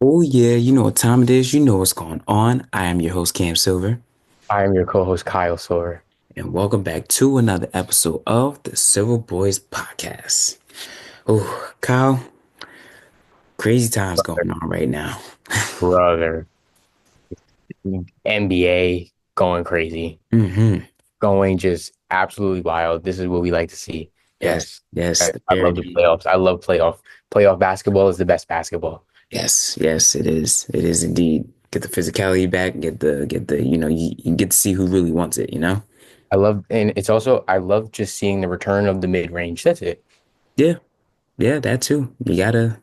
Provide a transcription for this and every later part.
Oh yeah, you know what time it is. You know what's going on. I am your host Cam Silver, I am your co-host Kyle Silver. and welcome back to another episode of the Silver Boys Podcast. Oh, Kyle, crazy times going on right now. Brother, NBA going crazy, hmm going just absolutely wild. This is what we like to see. Yes, Yes, yes, the I love the parody. playoffs. I love playoff basketball is the best basketball. Yes, yes, it is. It is indeed. Get the physicality back. Get the. You get to see who really wants it. And it's also I love just seeing the return of the mid range. That's it. Yeah, yeah, that too. You gotta.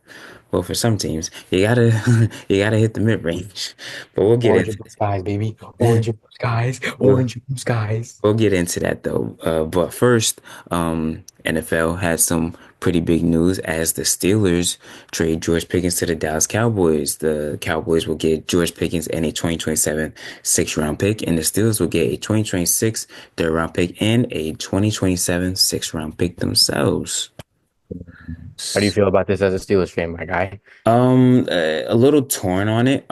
Well, for some teams, you gotta you gotta hit the mid range. But we'll get Orange and into blue skies, baby. Orange and blue skies. we'll, Orange and blue skies. we'll get into that though. But first, NFL had some pretty big news as the Steelers trade George Pickens to the Dallas Cowboys. The Cowboys will get George Pickens and a 2027 six-round pick, and the Steelers will get a 2026 third-round pick and a 2027 six-round pick themselves. How do you feel about this as a Steelers fan, my guy? A little torn on it.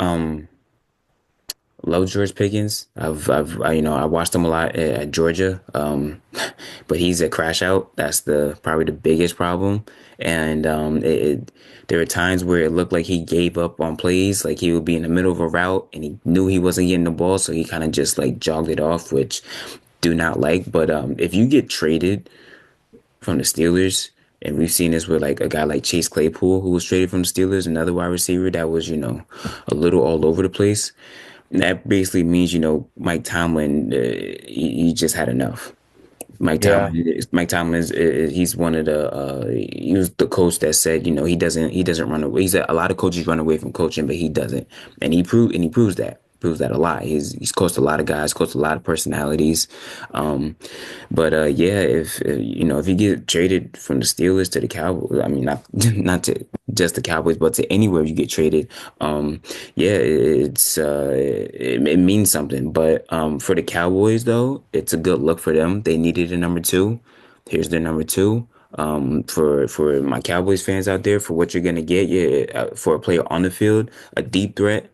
Love George Pickens. I watched him a lot at Georgia. But he's a crash out. That's the probably the biggest problem. And there were times where it looked like he gave up on plays. Like he would be in the middle of a route and he knew he wasn't getting the ball, so he kind of just like jogged it off, which do not like. But if you get traded from the Steelers, and we've seen this with like a guy like Chase Claypool, who was traded from the Steelers, another wide receiver that was, a little all over the place. That basically means, Mike Tomlin, he just had enough. Yeah. Mike Tomlin is he's one of the he was the coach that said, he doesn't run away. He said a lot of coaches run away from coaching, but he doesn't, and he proves that a lot. He's coached a lot of guys, coached a lot of personalities. Um, but yeah, if you get traded from the Steelers to the Cowboys, I mean not to just the Cowboys, but to anywhere you get traded, yeah, it means something. But for the Cowboys though, it's a good look for them. They needed a number two. Here's their number two. For my Cowboys fans out there, for what you're gonna get, yeah, for a player on the field, a deep threat,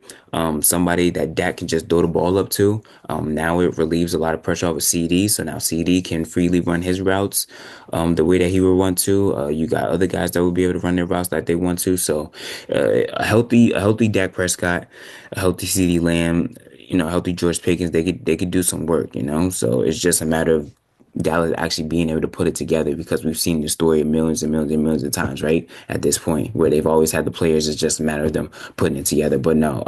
somebody that Dak can just throw the ball up to. Now it relieves a lot of pressure off of CD, so now CD can freely run his routes, the way that he would want to. You got other guys that will be able to run their routes like they want to. So, a healthy Dak Prescott, a healthy CD Lamb, a healthy George Pickens, they could do some work. So it's just a matter of Dallas actually being able to put it together because we've seen the story millions and millions and millions of times, right? At this point, where they've always had the players, it's just a matter of them putting it together. But no,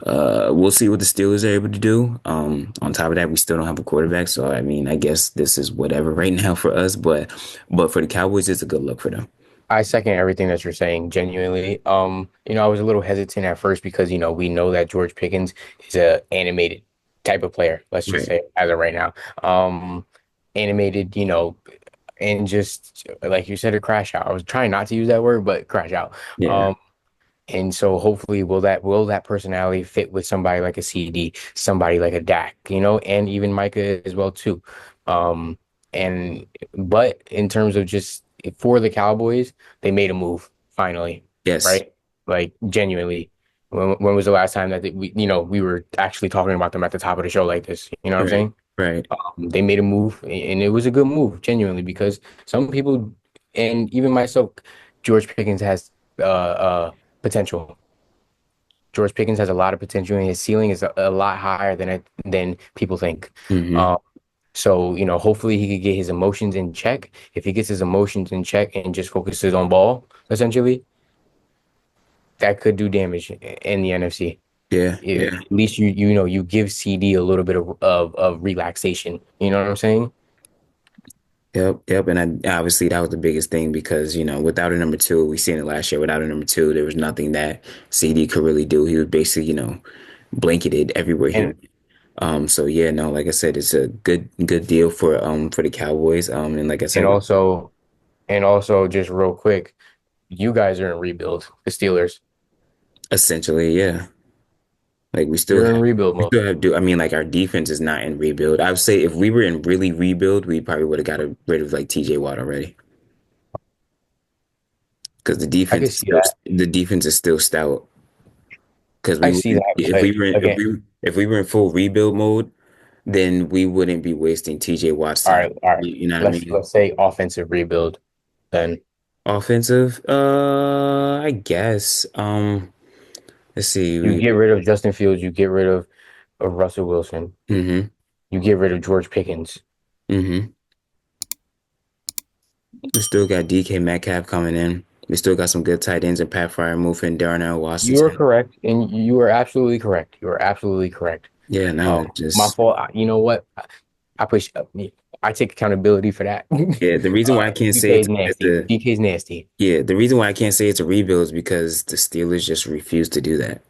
we'll see what the Steelers are able to do. On top of that, we still don't have a quarterback, so I mean, I guess this is whatever right now for us. But for the Cowboys, it's a good look for them. I second everything that you're saying, genuinely. I was a little hesitant at first because, we know that George Pickens is a animated type of player, let's just Right. say, as of right now. Animated, and just like you said, a crash out. I was trying not to use that word, but crash out. Yeah. Um, and so hopefully will that personality fit with somebody like a CD, somebody like a Dak, and even Micah as well too. Um, and but in terms of just for the Cowboys, they made a move finally, Yes. right? Like genuinely. When was the last time that we were actually talking about them at the top of the show like this? You know what I'm Right. saying? Right. They made a move, and it was a good move, genuinely, because some people, and even myself, George Pickens has potential. George Pickens has a lot of potential, and his ceiling is a lot higher than people think. hmm Um, so, hopefully he could get his emotions in check. If he gets his emotions in check and just focuses on ball, essentially, that could do damage in the NFC. Yeah. Yeah. At least you give CD a little bit of relaxation. You know what I'm saying? Yep, yep, and obviously that was the biggest thing because without a number two, we seen it last year. Without a number two, there was nothing that CD could really do. He was basically blanketed everywhere he And went. So yeah, no, like I said, it's a good deal for the Cowboys. And like I and said, also and also just real quick, you guys are in rebuild, the Steelers. essentially, yeah, like You're in rebuild we mode. still have do. I mean, like our defense is not in rebuild. I would say if we were in really rebuild, we probably would have got rid of like TJ Watt already because I can see that. the defense is still stout. because I we see wouldn't that, but again, if we were in full rebuild mode, then we wouldn't be wasting TJ Watt's time. all right. You know what I mean? Let's say offensive rebuild. Then Offensive, I guess. Let's see. you get rid of Justin Fields, you get rid of Russell Wilson, Mm-hmm, you get rid of George Pickens. mm-hmm. We still got DK Metcalf coming in. We still got some good tight ends in Pat Freiermuth and Darnell You are Washington. correct, and you are absolutely correct. You are absolutely correct. Yeah, no, it My just fault. You know what? I push. I take accountability for that. yeah. The reason why I can't say DK it's is nasty. the DK is nasty. yeah. The reason why I can't say it's a rebuild is because the Steelers just refuse to do that.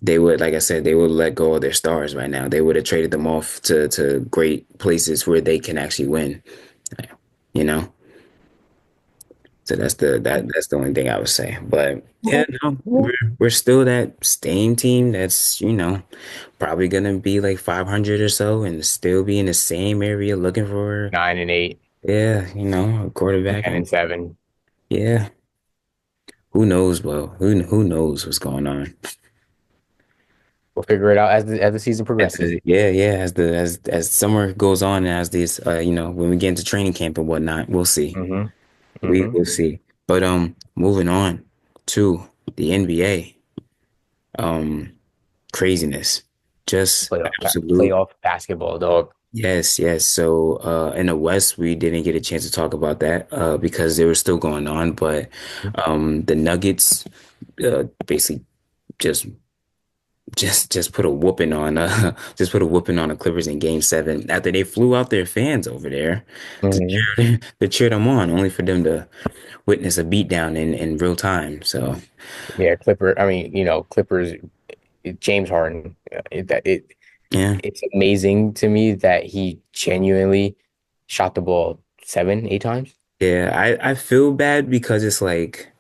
They would, like I said, they would let go of their stars right now. They would have traded them off to great places where they can actually win. You know, so that's the only thing I would say. But yeah, no, we're still that same team that's probably gonna be like 500 or so and still be in the same area looking for 9-8, yeah, a quarterback 10 and and 7. yeah, who knows? Well, who knows what's going on? We'll figure it out as the season progresses. Yeah, as summer goes on and as this when we get into training camp and whatnot, we'll see. hmm We hmm will see. But moving on to the NBA. Um Craziness. Just absolute. Playoff basketball, dog. Yes. So in the West, we didn't get a chance to talk about that because they were still going on. But the Nuggets basically just just put a whooping on just put a whooping on the Clippers in Game 7 after they flew out their fans over there hmm to cheer them on, only for them to witness a beatdown in real time. So Yeah, Clipper. I mean, Clippers. James Harden. yeah, It's amazing to me that he genuinely shot the ball 7, 8 times. yeah, I feel bad because it's like.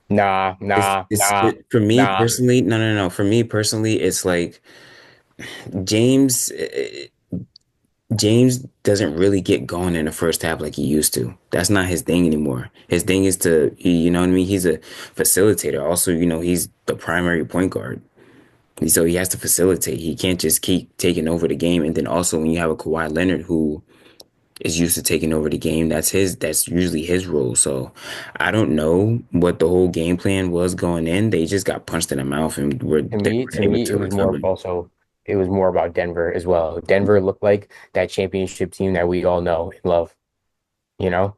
Nah, nah, nah, For me nah. personally, no. For me personally, it's like James James doesn't really get going in the first half like he used to. That's not his thing anymore. His thing is you know what I mean? He's a facilitator. Also, he's the primary point guard. So he has to facilitate. He can't just keep taking over the game. And then also when you have a Kawhi Leonard who is used to taking over the game, that's usually his role. So I don't know what the whole game plan was going in. They just got punched in the mouth and they To were able me, to recover. it was more about Denver as well. Denver looked like that championship team that we all know and love. You know,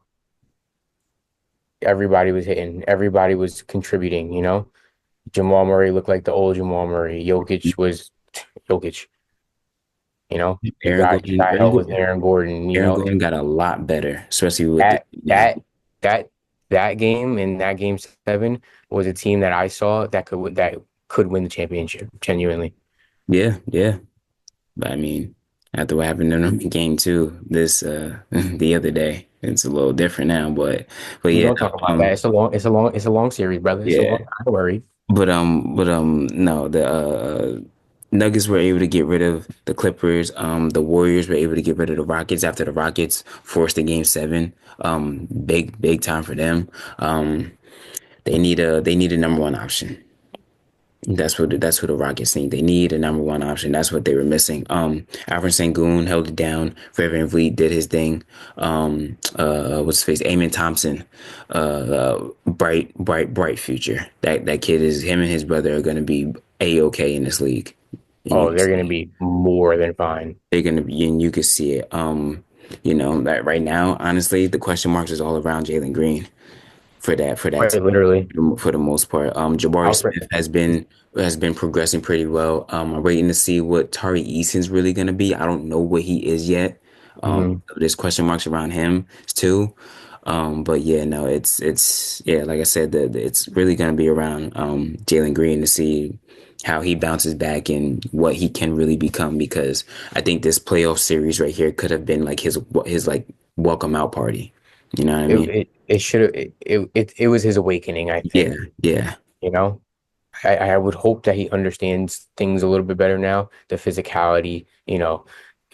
everybody was hitting, everybody was contributing. Jamal Murray looked like the old Jamal Murray. Jokic was Jokic. Aaron You Gordon, got held with Aaron Gordon. Aaron Gordon got a lot better, especially with the That that that that game and that game 7 was a team that I saw that could win the championship genuinely. yeah. But I mean, after what happened in game two the other day, it's a little different now. But We yeah, don't talk about that. It's a long series, brother. It's a yeah. long. Don't worry. But no, the Nuggets were able to get rid of the Clippers. The Warriors were able to get rid of the Rockets after the Rockets forced the game 7. Big time for them. They need a number one option. That's what the Rockets need. They need a number one option. That's what they were missing. Alfred Sengun held it down. Fred VanVleet did his thing. What's his face? Amen Thompson. Bright future. That kid is him and his brother are gonna be a-okay in this league. And you Oh, can they're gonna see be more than fine. they're gonna be, and you can see it. That right now, honestly, the question marks is all around Jalen Green for that Quite literally. for the most part. Jabari Alfred. Smith has been progressing pretty well. I'm waiting to see what Tari Eason's really gonna be. I don't know what he is yet. Mhm. There's question marks around him too. But yeah, no, it's yeah, like I said, it's really gonna be around Jalen Green to see how he bounces back and what he can really become because I think this playoff series right here could have been like his like welcome out party. You know what I mean? It should have it was his awakening, I Yeah, think. yeah, You know, I would hope that he understands things a little bit better now, the physicality,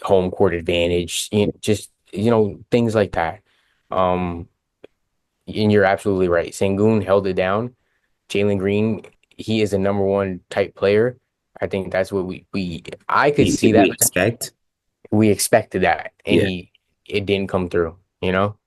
home court advantage, just things like that. Um, and you're absolutely right. Sengun held it down. Jalen Green, he is a number one type player. I think that's what we I could We see we that potential. expect. We expected that, and Yeah, he it didn't come through, you know.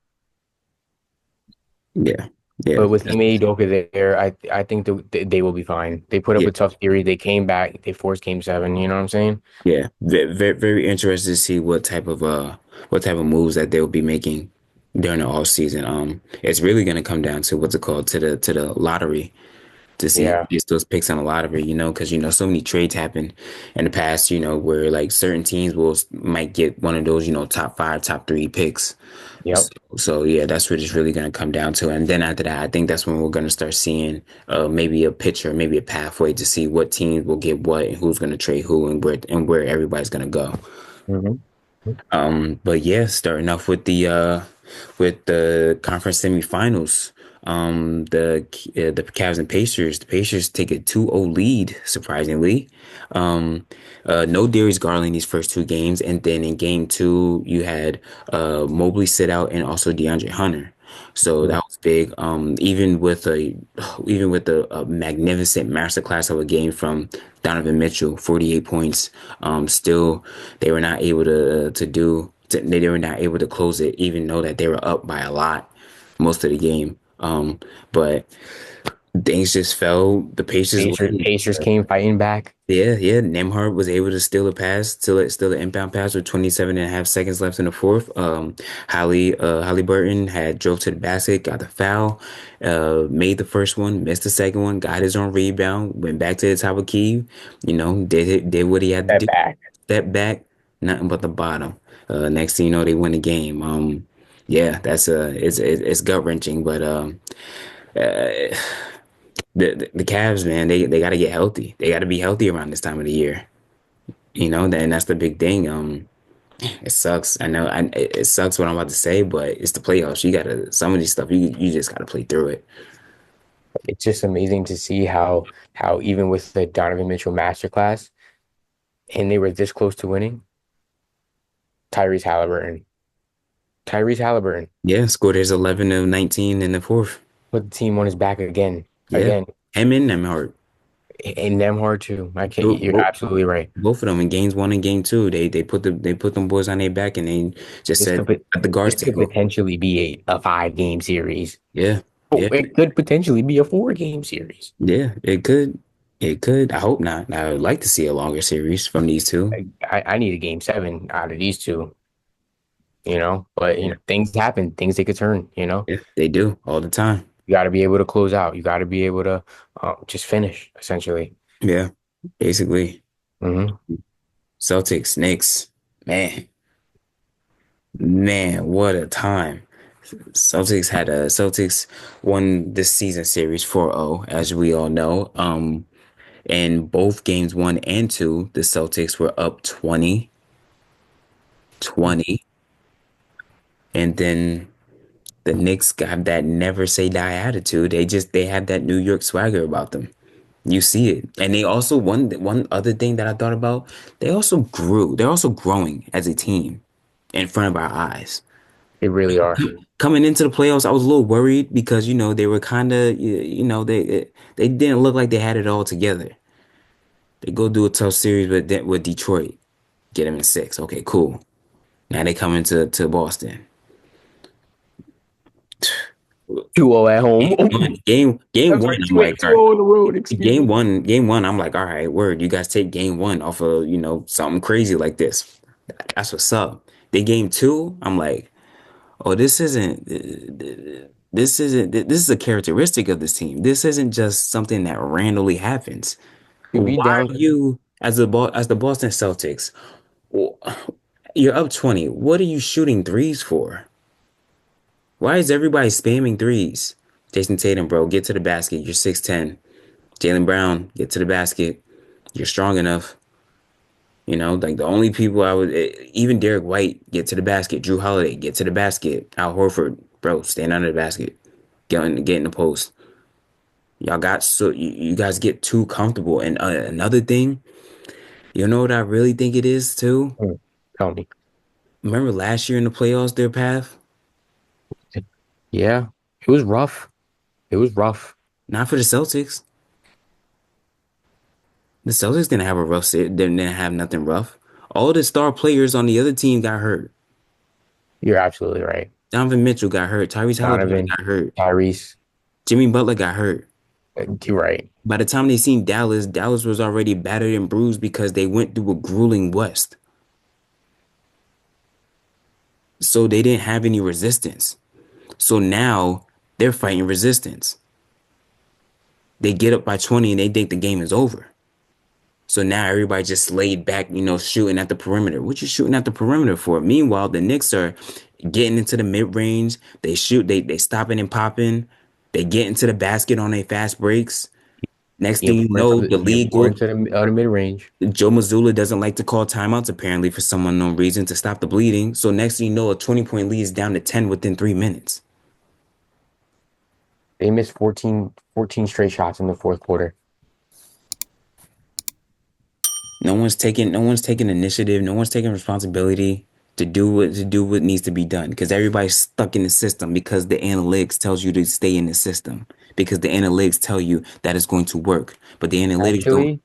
yeah, yeah, But with Ime Udoka there, I think they will be fine. They put up yeah, a tough series. They came back. They forced Game 7. You know what I'm saying? yeah. Very, very interested to see what type of moves that they'll be making during the off season. It's really gonna come down to what's it called, to the lottery, to see who Yeah. gets those picks on the lottery, because so many trades happen in the past, where like certain teams might get one of those, top five, top three picks. So, Yep. so yeah, that's what it's really going to come down to. And then after that, I think that's when we're going to start seeing maybe a picture, maybe a pathway to see what teams will get what and who's going to trade who and where everybody's going to go. Hmm. But yeah, starting off with the conference semifinals. The Cavs and Pacers. The Pacers take a 2-0 lead, surprisingly. No Darius Garland these first two games, and then in game two you had Mobley sit out and also DeAndre Hunter. So that was big. Even with a magnificent masterclass of a game from Donovan Mitchell, 48 points. Still they were not able they were not able to close it, even though that they were up by a lot most of the game. But things just fell the Pacers' way. Pacers came fighting back. Yeah, yeah. Nemhard was able to steal a pass, steal an inbound pass with 27 and a half seconds left in the fourth. Halliburton had drove to the basket, got the foul, made the first one, missed the second one, got his own rebound, went back to the top of key, did what he had to That do. back. Step back, nothing but the bottom. Next thing you know, they win the game. Yeah, it's gut wrenching, but uh, the Cavs, man, they got to get healthy. They got to be healthy around this time of the year. And that's the big thing. It sucks. I know, it sucks what I'm about to say, but it's the playoffs. You gotta some of these stuff you just gotta play through it. It's just amazing to see how even with the Donovan Mitchell masterclass, and they were this close to winning. Tyrese Halliburton. Tyrese Halliburton Yeah, scored his 11 of 19 in the fourth. put the team on his back again, Yeah, again, him and them hurt. and them hard too. I can't. Both, You're both, absolutely right. both of them in games one and game two. They put them boys on their back and they just This said could pot- let the this guards could take over. potentially be a 5 game series. Yeah, Oh, yeah, it could potentially be a 4 game series. yeah. It could. It could. I hope not. I would like to see a longer series from these two. I need a Game 7 out of these two, But Yeah, things happen, things take a turn. yeah, they do all the time. You got to be able to close out. You got to be able to just finish essentially. Yeah, basically. Hmm. Celtics, Knicks. Man, man, what a time. Celtics won this season series 4-0, as we all know. In both games one and two, the Celtics were up 20, and then the Knicks got that never say die attitude. They have that New York swagger about them. You see it. And they also one other thing that I thought about, they also grew. They're also growing as a team in front of our eyes. They really are. Coming into the playoffs, I was a little worried because they were kind of they didn't look like they had it all together. They go do a tough series with Detroit, get them in six. Okay, cool. Now they come into Boston. 2-0 at home. Game I'm one, sorry, I'm 2 like, all right. 2-0 on the road. Excuse me. Game one, I'm like, all right, word. You guys take game one off of something crazy like this. That's what's up. Then game two, I'm like, oh, this is a characteristic of this team. This isn't just something that randomly happens. To be Why are down, you as the Boston Celtics? w- You're up 20. What are you shooting threes for? Why is everybody spamming threes? Jason Tatum, bro, get to the basket. You're 6'10. Jaylen Brown, get to the basket. You're strong enough. Like the only people even Derek White, get to the basket. Drew Holiday, get to the basket. Al Horford, bro, stand under the basket. Get in the post. You guys get too comfortable. And another thing, you know what I really think it is too? tell me. Remember last year in the playoffs, their path? Yeah, it was rough. It was rough. Not for the Celtics. The Celtics didn't have a rough set. Didn't have nothing rough. All the star players on the other team got hurt. You're absolutely right. Donovan Mitchell got hurt. Tyrese Halliburton Donovan, got hurt. Tyrese, Jimmy Butler got hurt. you're right. By the time they seen Dallas, Dallas was already battered and bruised because they went through a grueling West. So they didn't have any resistance. So now they're fighting resistance. They get up by 20 and they think the game is over. So now everybody just laid back, shooting at the perimeter. What you shooting at the perimeter for? Meanwhile, the Knicks are getting into the mid range. They shoot, they stopping and popping. They get into the basket on their fast breaks. Next The thing you importance know, of the the league go. importance of the mid range. Joe Mazzulla doesn't like to call timeouts apparently for some unknown reason to stop the bleeding. So next thing you know, a 20-point lead is down to 10 within 3 minutes. They missed 14 straight shots in the fourth quarter. No one's taking initiative, no one's taking responsibility to do what needs to be done because everybody's stuck in the system because the analytics tells you to stay in the system because the analytics tell you that it's going to work, but the analytics don't.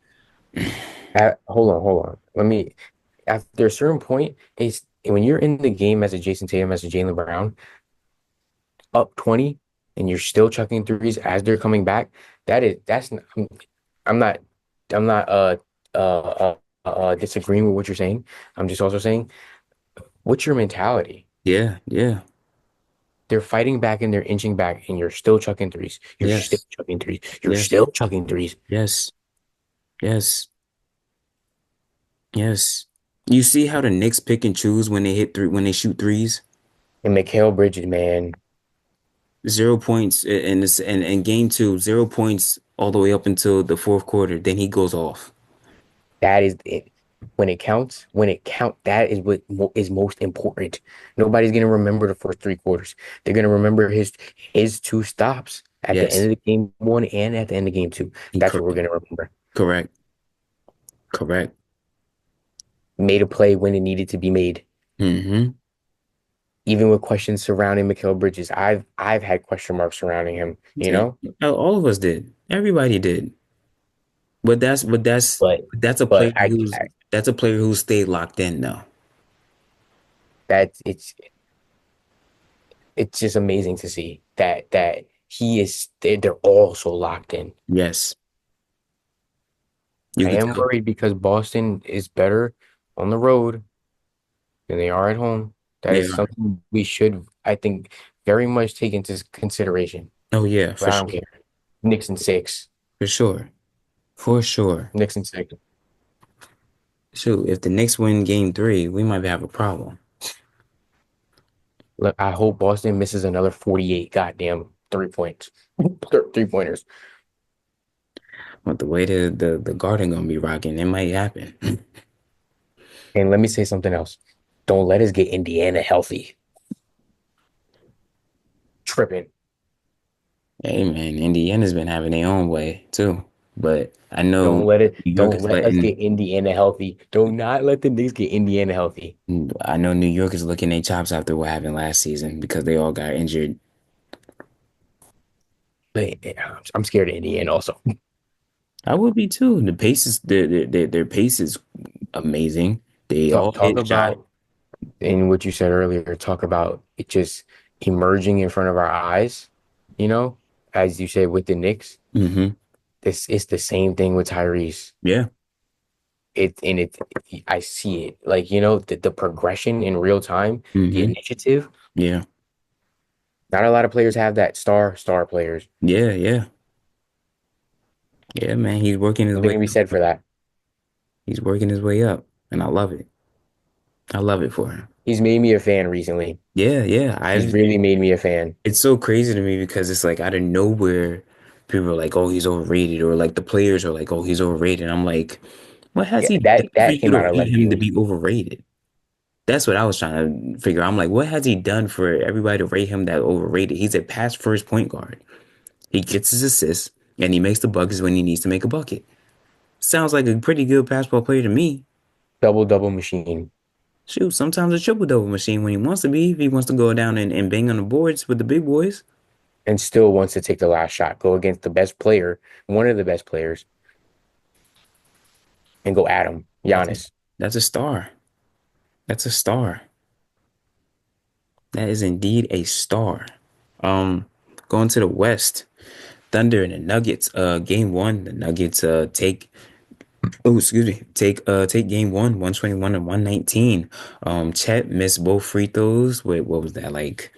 Actually, hold on. Let me. After a certain point, it's when you're in the game as a Jason Tatum, as a Jaylen Brown, up 20, and you're still chucking threes as they're coming back. That's I'm not I'm not disagreeing with what you're saying. I'm just also saying, what's your mentality? Yeah, yeah, They're fighting back and they're inching back, and you're still chucking threes. You're still yes, chucking threes. You're yes, still chucking threes. yes, yes, yes. You see how the Knicks pick and choose when they shoot threes? And Mikal Bridges, man, 0 points in this and game two, 0 points all the way up until the fourth quarter. Then he goes off. that is it. When it counts, that is what is most important. Nobody's gonna remember the first three quarters. They're gonna remember his two stops at the end Yes, of the game one and at the end of game two. That's what we're correct, gonna remember. correct, correct. Made a play when it needed to be made. Mm-hmm. Even with questions surrounding Mikal Bridges, I've had question marks surrounding him, you Yeah, know. all of us did. Everybody did. But that's but that's But that's a player but who's that's a player who stayed locked in though. that it's just amazing to see that he is they're all so locked in. Yes, you I could am tell worried because Boston is better on the road than they are at home. That they is are. something we should, I think, very much take into consideration. Oh yeah, But for I don't sure, care. Knicks and six. for sure, for sure. Knicks and six. Shoot, if the Knicks win game three, we might have a problem. Look, I hope Boston misses another 48 goddamn 3 points. 3 pointers. But the way the Garden gonna be rocking, it might happen. And let me say something else. Don't let us get Indiana healthy. Tripping. Hey man, Indiana's been having their own way too. But I know New York Don't is let us letting get Indiana healthy. Do not let the Knicks get Indiana healthy. I know New York is looking their chops after what happened last season because they all got injured. But I'm scared of Indiana also. I would be too. The pace is their pace is amazing. They all Talk hit shot. about in what you said earlier, talk about it just emerging in front of our eyes, you know, as you said with the Knicks. Hmm. This is the same thing with Tyrese. Yeah. It I see it. Like, the progression in real time, the Hmm. initiative. Yeah. Not a lot of players have that star players. Yeah. Yeah. Yeah, man. He's working his Something way can be up. said for that. He's working his way up. And I love it. I love it for him. He's made me a fan recently. Yeah, yeah. He's really made me a fan. It's so crazy to me because it's like out of nowhere, people are like, "Oh, he's overrated," or like the players are like, "Oh, he's overrated." And I'm like, what has Yeah, he done for that you came to out of rate left him to field. be overrated? That's what I was trying to figure out. I'm like, what has he done for everybody to rate him that overrated? He's a pass first point guard. He gets his assists and he makes the buckets when he needs to make a bucket. Sounds like a pretty good basketball player to me. Double machine. Shoot, sometimes a triple double machine when he wants to be, if he wants to go down and bang on the boards with the big boys. And still wants to take the last shot, go against the best player, one of the best players. and go at him. That's a, Giannis. that's a star. That's a star. That is indeed a star. Um, Going to the West, Thunder and the Nuggets. Game one, the Nuggets take. Oh, excuse me. Take game one, 121 and 119. Chet missed both free throws. Wait, what was that like?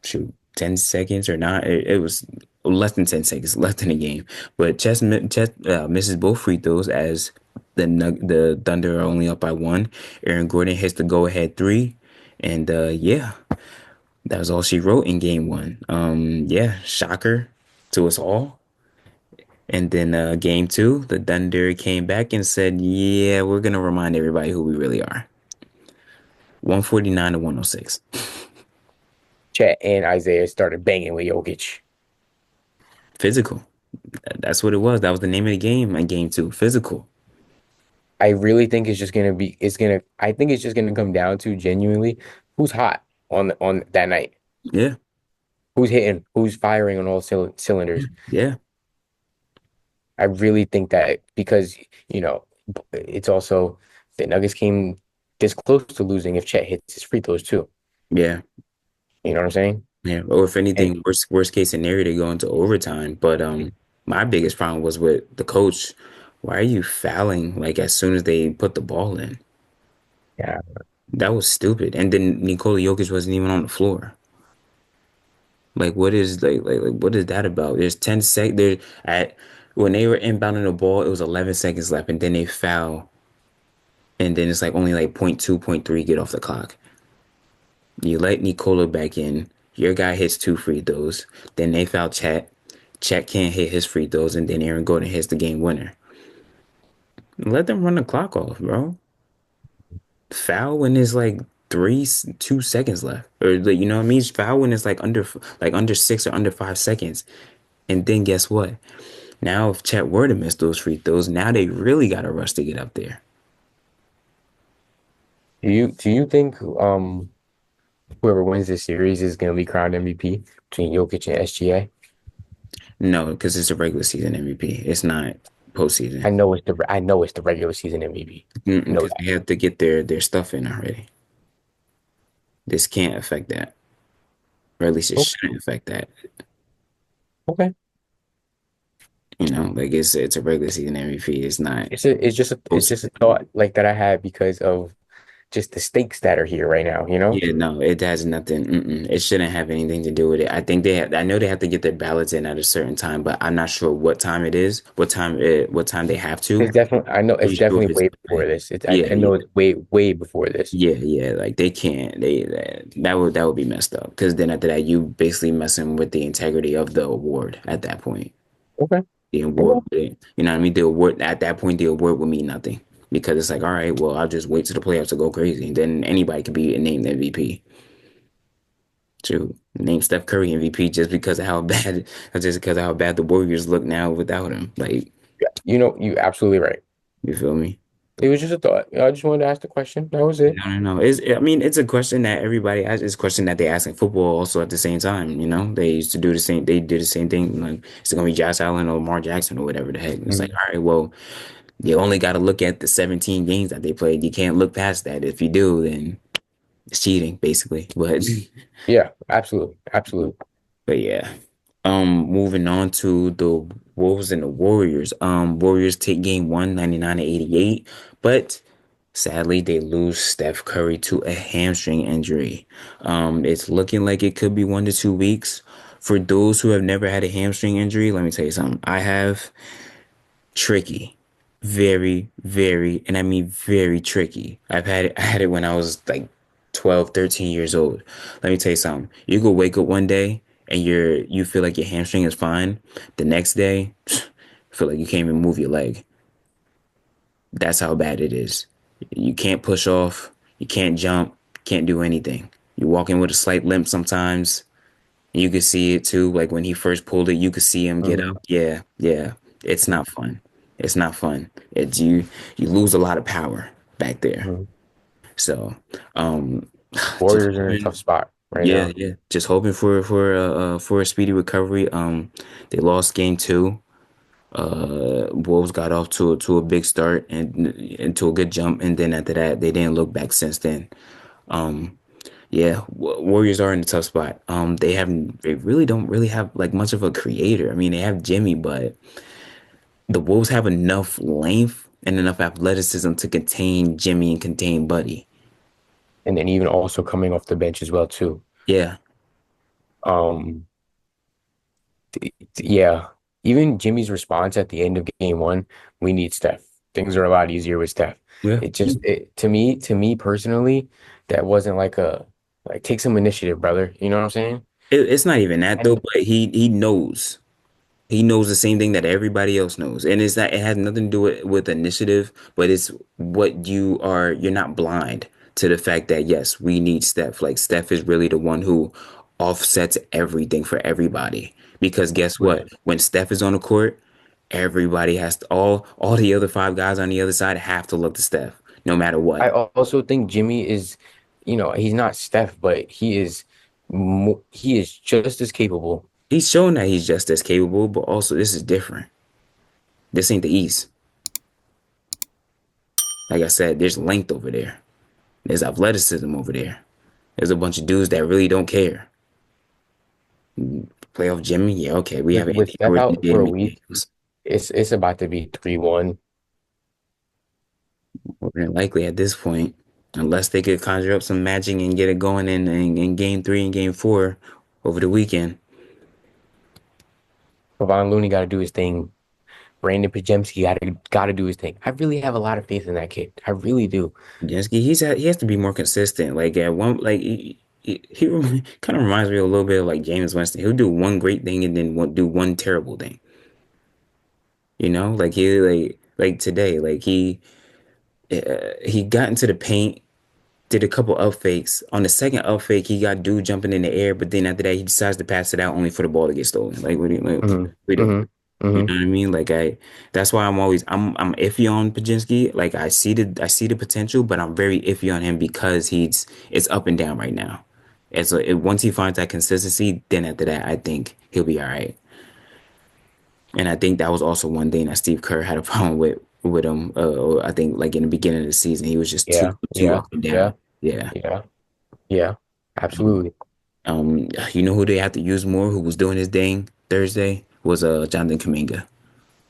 Shoot, 10 seconds or not? It was less than 10 seconds left in the game. But Chet misses both free throws as the Thunder are only up by one. Aaron Gordon hits the go-ahead three. And yeah, that was all she wrote in game one. Yeah, shocker to us all. And then game two, the Thunder came back and said, "Yeah, we're gonna remind everybody who we really are." 149 to 106. Chet and Isaiah started banging with Jokic. Physical. That's what it was. That was the name of the game in game two. Physical. I really think it's just gonna be it's gonna I think it's just gonna come down to genuinely who's hot on that night. Yeah. Who's hitting, who's firing on all Yeah. cylinders. Yeah. I really think that because, you know, it's also the Nuggets came this close to losing if Chet hits his free throws too. Yeah. You know what I'm saying? Yeah. Or if And anything, worst case scenario, they go into overtime. But my biggest problem was with the coach. Why are you fouling like as soon as they put the ball in? yeah, That was stupid. And then Nikola Jokic wasn't even on the floor. Like what is like what is that about? There's 10 sec there at when they were inbounding the ball, it was 11 seconds left, and then they foul, and then it's like only like point 0.2, point 0.3 get off the clock. You let Nikola back in, your guy hits two free throws, then they foul Chat. Chat can't hit his free throws, and then Aaron Gordon hits the game winner. Let them run the clock off, bro. Foul when there's like 2 seconds left, or like, you know what I mean? Foul when it's like under 6 or under 5 seconds. And then guess what? Now, if Chet were to miss those free throws, now they really got to rush to get up there. do you think whoever wins this series is gonna be crowned MVP between Jokic and SGA? No, because it's a regular season MVP. It's not postseason. I know it's the regular season MVP. Know Because that. they have to get their stuff in already. This can't affect that, or at least it Okay. shouldn't affect that. Okay. Like it's a regular season MVP. It's not It's just a postseason. thought like that I had because of just the stakes that are here right now, you know? Yeah, no, it has nothing. It shouldn't have anything to do with it. I think they have. I know they have to get their ballots in at a certain time, but I'm not sure what time it is. What time they have to. It's definitely I know it's Pretty sure definitely it's way before like, this. yeah, I yeah. know it's way before this. Yeah, yeah, like they can't. That would be messed up because then after that, you basically messing with the integrity of the award at that point. Okay. The award, Okay. you know what I mean? The award at that point, the award would mean nothing because it's like, all right, well, I'll just wait till the playoffs to go crazy. Then anybody could be named MVP. To name Steph Curry MVP just because of how bad, just because of how bad the Warriors look now without him. Like, Yeah. You know, you absolutely right. you feel me? It was just a thought. I just wanted to ask the question. That was it. I don't know. I mean, it's a question that everybody asks. It's a question that they ask in football also at the same time. They used to do the same. They did the same thing. Like, it's gonna be Josh Allen or Lamar Jackson or whatever the heck. It's like, Mhm. all right, well, you only got to look at the 17 games that they played. You can't look past that. If you do, then it's cheating, basically. But, Yeah, absolutely. Absolutely. but yeah. Moving on to the Wolves and the Warriors. Warriors take game one, 99 to 88, but sadly, they lose Steph Curry to a hamstring injury. It's looking like it could be 1 to 2 weeks. For those who have never had a hamstring injury, let me tell you something. I have tricky, very, very, and I mean very tricky. I had it when I was like 12, 13 years old. Let me tell you something. You could wake up one day and you feel like your hamstring is fine. The next day, feel like you can't even move your leg. That's how bad it is. You can't push off, you can't jump, can't do anything. You walk in with a slight limp sometimes. You could see it too. Like when he first pulled it, you could see him get up. Hmm. Yeah, yeah. It's not fun. It's not fun. It's you lose a lot of power back there. Hmm. So, um, just Warriors are in a tough hoping, spot right yeah, now. yeah. Just hoping for a speedy recovery. They lost game two. Wolves got off to a big start and to a good jump, and then after that, they didn't look back since then. Um, yeah, Warriors are in a tough spot. They really don't really have like much of a creator. I mean, they have Jimmy, but the Wolves have enough length and enough athleticism to contain Jimmy and contain Buddy. And then even also coming off the bench as well too. Yeah, Um, yeah, even Jimmy's response at the end of game one, we need Steph. Things are a lot easier with Steph. yeah. To me personally, that wasn't like a like take some initiative, brother. You know what I'm saying? It's not even that though, And but he knows. He knows the same thing that everybody else knows. And it's not, it has nothing to do with initiative, but it's what you're not blind to the fact that yes, we need Steph. Like Steph is really the one who offsets everything for everybody. Because guess what? right. When Steph is on the court, everybody has to, all the other five guys on the other side have to look to Steph, no matter I what. also think Jimmy is, he's not Steph, but he is just as capable. He's shown that he's just as capable, but also this is different. This ain't the East. Like I said, there's length over there. There's athleticism over there. There's a bunch of dudes that really don't care. Playoff Jimmy, yeah, okay. We have With Anthony Steph Edwards and out for Jaden a week, McDaniels. it's about to be 3-1. More than likely at this point, unless they could conjure up some magic and get it going in game three and game four over the weekend. Kevon Looney got to do his thing. Brandon Pajemski got to do his thing. I really have a lot of faith in that kid. I really do. Jansky, he has to be more consistent. Like at one, like he kind of reminds me a little bit of like James Winston. He'll do one great thing and then do one terrible thing. You know, like like today, like he got into the paint, did a couple up fakes. On the second up fake, he got dude jumping in the air, but then after that, he decides to pass it out only for the ball to get stolen. Like, what do you like? Hmm. We do. Hmm. You Hmm. know what I mean? Like that's why I'm iffy on Pajinski. Like I see the potential, but I'm very iffy on him because it's up and down right now. And so once he finds that consistency, then after that, I think he'll be all right. And I think that was also one thing that Steve Kerr had a problem with him. I think like in the beginning of the season, he was just Yeah, too yeah, up and yeah, down. Yeah. yeah, yeah. Um, Absolutely, you know who they have to use more, who was doing his thing Thursday, was Jonathan Kuminga.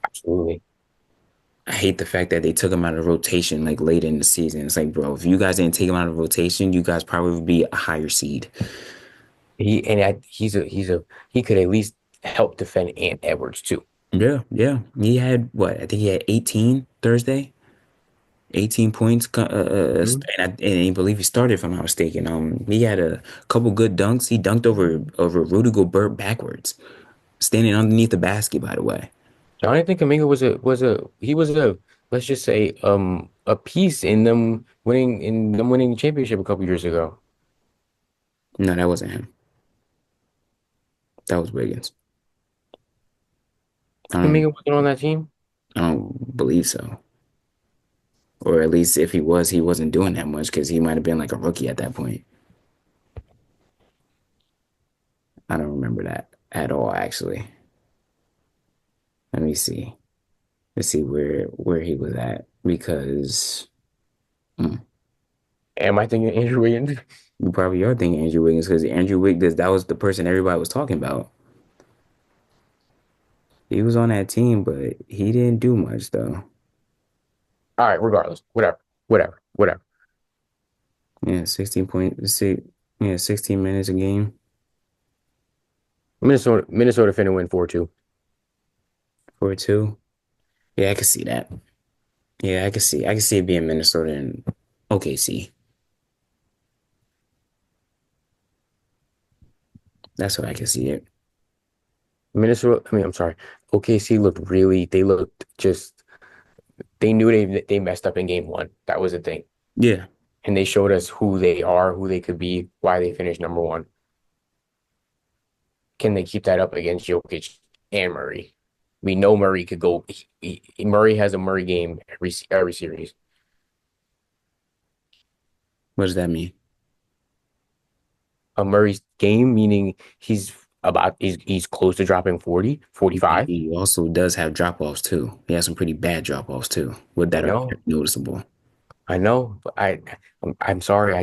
absolutely. I hate the fact that they took him out of rotation like late in the season. It's like, bro, if you guys didn't take him out of rotation, you guys probably would be a higher seed. He could at least help defend Ant Edwards too. Yeah, yeah. He had what? I think he had 18 Thursday, 18 points. Mhm. And I believe he started, if I'm not mistaken. He had a couple good dunks. He dunked over Rudy Gobert backwards, standing underneath the basket, by the way. Jonathan Kuminga was a let's just say a piece in them winning the championship a couple years ago. No, that wasn't him. That was Wiggins. I don't, Kuminga wasn't on that team. I don't believe so. Or at least if he was, he wasn't doing that much because he might have been like a rookie at that point. I don't remember that at all, actually. Let me see. Let's see where he was at because Am I thinking Andrew Wiggins? you probably are thinking Andrew Wiggins because Andrew Wiggins, that was the person everybody was talking about. He was on that team, but he didn't do much though. All right, regardless, whatever. Yeah, 16 point, see, yeah, 16 minutes a game, Minnesota finna win 4-2. 4-2. Yeah, I could see that. Yeah, I can see it being Minnesota and OKC. That's what I can see it. I'm sorry. OKC looked just they knew they messed up in game one. That was the thing. Yeah. And they showed us who they are, who they could be, why they finished number one. Can they keep that up against Jokic and Murray? We know Murray could go. Murray has a Murray game every series. What does that mean? A Murray's game, meaning about he's close to dropping 40, But 45. he also does have drop-offs too. He has some pretty bad drop-offs too, with I that are know, noticeable. I know, but I'm sorry.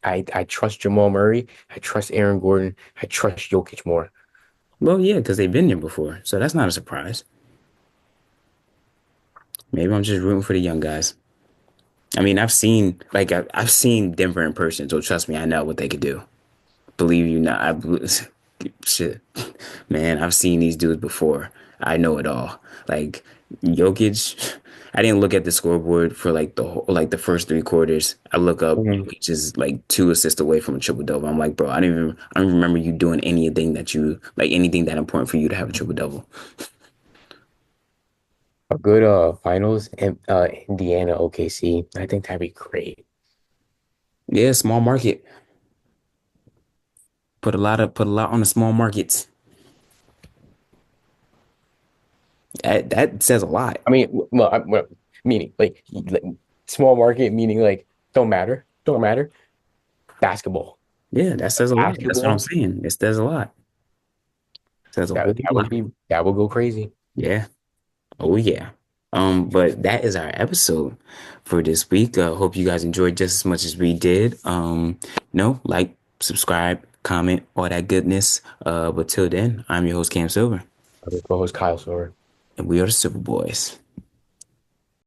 I trust Jamal Murray. I trust Aaron Gordon. I trust Jokic more. Well, yeah, because they've been there before, so that's not a surprise. Maybe I'm just rooting for the young guys. I mean, I've seen Denver in person, so trust me, I know what they could do. Believe you not, shit, man, I've seen these dudes before. I know it all. Like Jokic, I didn't look at the scoreboard for like the first three quarters. I look up Mhm. Jokic is like two assists away from a triple double. I'm like, bro, I don't remember you doing anything that important for you to have a triple double. A good finals in Indiana OKC. I think that'd be great. Yeah, small market. Put a lot on the small markets. That says a lot. I mean, well, meaning like small market, meaning like don't matter. Basketball, Yeah, that says a lot. That's what I'm basketball. saying. It says a lot. It says a whole lot. That would go crazy. Yeah. Oh yeah. But that is our episode for this week. Hope you guys enjoyed just as much as we did. No, like, subscribe, comment, all that goodness. But till then, I'm your host Cam Silver, Other co-host Kyle Soar. and we are the Silver Boys.